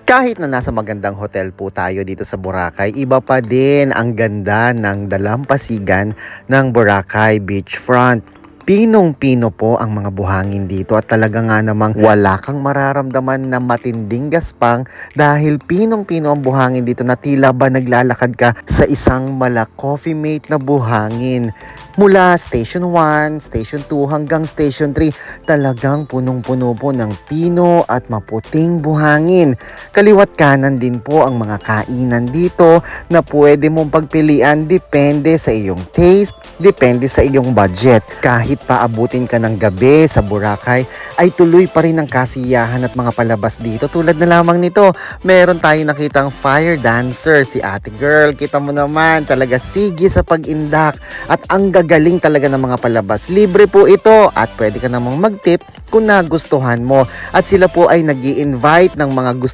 Kahit na nasa magandang hotel po tayo dito sa Boracay, iba pa din ang ganda ng dalampasigan ng Boracay Beachfront. Pinong-pino po ang mga buhangin dito at talaga nga namang wala kang mararamdaman na matinding gaspang dahil pinong-pino ang buhangin dito na tila ba naglalakad ka sa isang mala coffee mate na buhangin. Mula Station 1, Station 2 hanggang Station 3, talagang punong-puno po ng pino at maputing buhangin. Kaliwat kanan din po ang mga kainan dito na pwede mong pagpilian depende sa iyong taste, depende sa iyong budget. Kahit paabutin ka ng gabi sa Boracay, ay tuloy pa rin ang kasiyahan at mga palabas dito. Tulad na lamang nito, meron tayong nakitang fire dancer, si ate girl. Kita mo naman, talaga sige sa pag-indak at ang gagaling talaga ng mga palabas. Libre po ito at pwede ka namang mag-tip kung nagustuhan mo. At sila po ay nag-i-invite ng mga